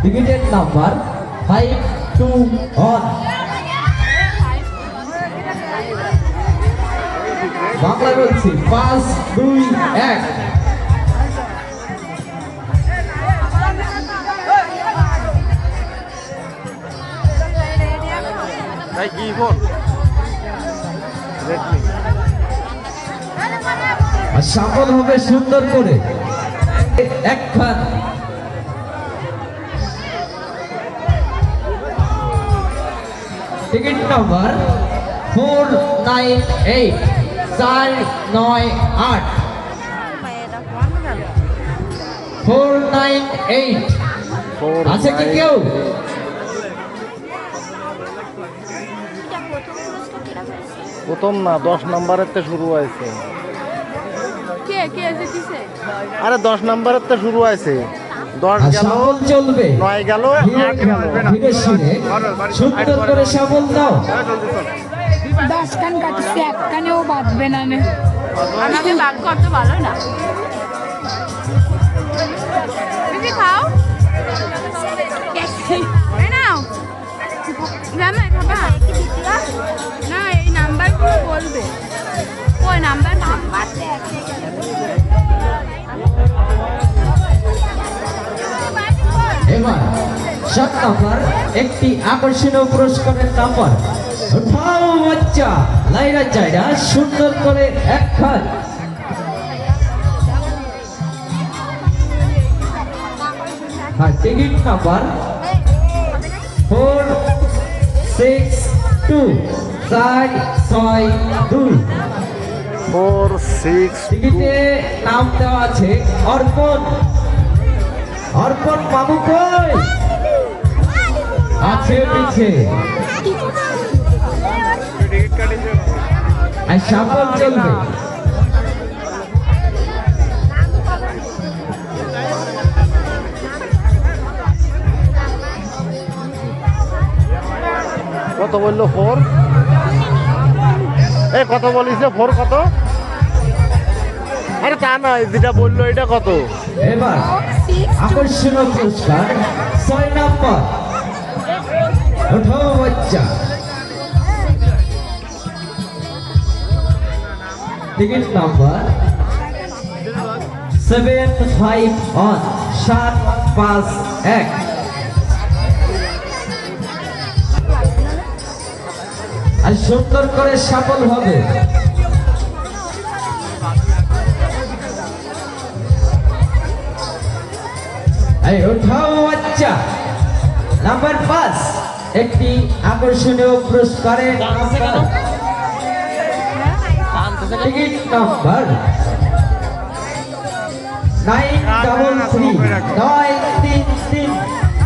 টিকিটের নাম্বার 521। বাংলা বলছি 5, 2, 1। কি ফোন? রেডমি। আর সাফল হবে সুন্দর করে একখান। Ticket number 498, 498, 498। আছে কি কেউ? প্রথম না 10 নাম্বারের তে শুরু হয়েছে। আরে 10 নাম্বারের তে শুরু হয়েছে। 10 গেল, চলবে 9 গেল, 8 গেল। ধীরে সুরে সুন্দর করে সাফল দাও। 10 কান কাটছে, এক কানেও বাঁধবে না। আমাদের বাদ করতে ভালো না। বেশি খাও। এই নাও। জামাই খাবা? না, এই নাম্বারগুলো বলবে। ওই নাম্বার এবার 7 নম্বর একটি আকর্ষণীয় পুরস্কারের নাম্বার। উঠাও বাচ্চা, লাইরা জায়গা সুন্দর করে একখান। আর টিকিট নাম্বার 462, 462। 4, 6, 2। টিকিটে নাম দেওয়া আছে অর্পণ। অর্পণ বাবু কই আছে? পিছে আর সাফল চলবে। কত বললো 4? এই কত বলিস 4 কত? আরে তা না, যেটা বললো এটা কত? এবার আকর্ষণীয় পুরস্কার 6 নম্বর। ওঠো বাচ্চা। Ticket number 751, 751। আর সুন্দর করে সফল হবে। এই উঠাও বাচ্চা। নাম্বার 5 একটি আকর্ষণীয় পুরস্কারের নাম্বার। Ticket number 933, 933।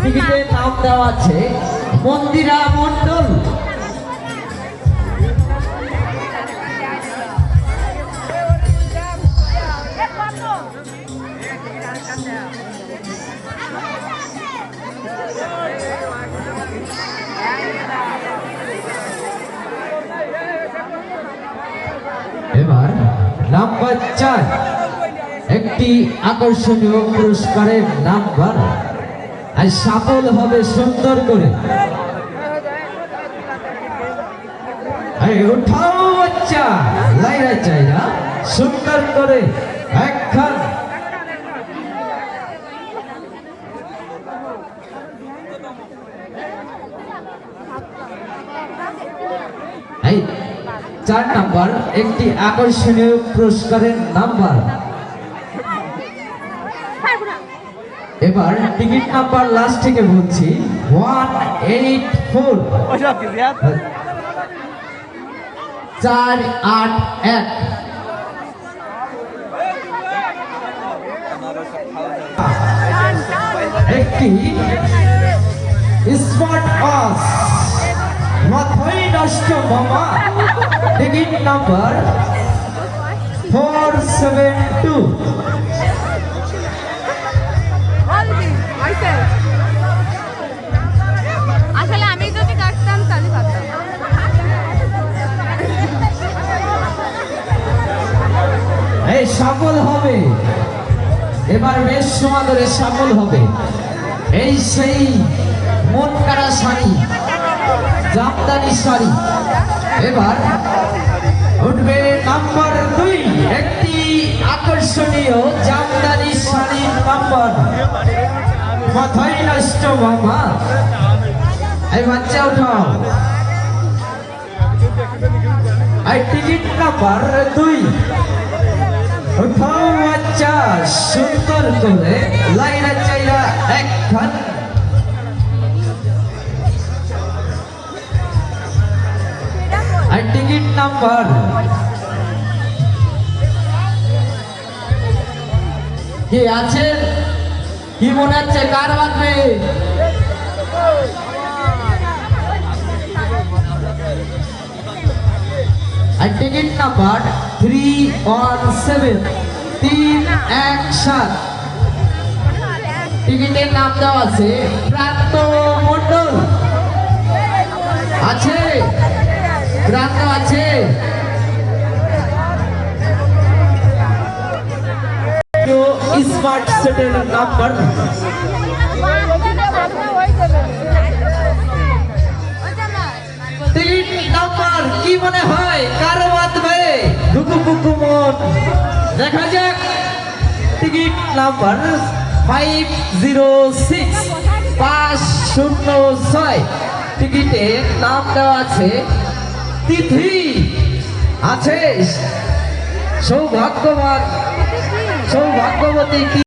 টিকিটের নাম দেওয়া আছে মন্দিরা মণ্ডল। এবার নাম্বার 4 একটি আকর্ষণীয় পুরস্কারের নাম্বার। আর সফল হবে সুন্দর করে। উঠাও বাচ্চা, লাইরা চাইরা সুন্দর করে একখান। এই 4 নাম্বার একটি আকর্ষণীয় পুরস্কারের নাম্বার। এবার টিকিট নাম্বার লাস্ট থেকে বলছি 184, 481। একটি স্মার্ট ওয়াচ, মাথায় নষ্ট মামা। Ticket number 472। আসলে আমি যদি কাটতাম তাহলে পারতাম। এই সফল হবে। এবার বেশ সমাদরে সফল হবে। এই সেই মন কাড়া শাড়ি, জামদানি শাড়ি। এবার উঠবে নাম্বার 2, একটি আকর্ষণীয় জামদানি শাড়ির নাম্বার। মাথায় নষ্ট বাবা, এই বাচ্চা উঠাও। এই টিকিট নাম্বার 2, উঠাও বাচ্চা, সুন্দর করে লাইনা চাইরা একখান। আর টিকিট নাম্বার কি আছে? কি মনে হচ্ছে কার বাঁধবে? আর টিকিট নাম্বার 317, 317। টিকিটের নাম দেওয়া আছে প্রান্ত মণ্ডল। আছে প্রান্ত আছে। স্মার্ট সেটের নাম্বার। টিকিট নাম্বার কি মনে হয় কার বাঁধবে? দুকু বুকু মন, দেখা যাক। Ticket number 506, 506। টিকিটের নাম দেওয়া আছে তিথি। আছে সৌভাগ্যবান, সৌভাগ্যবতী।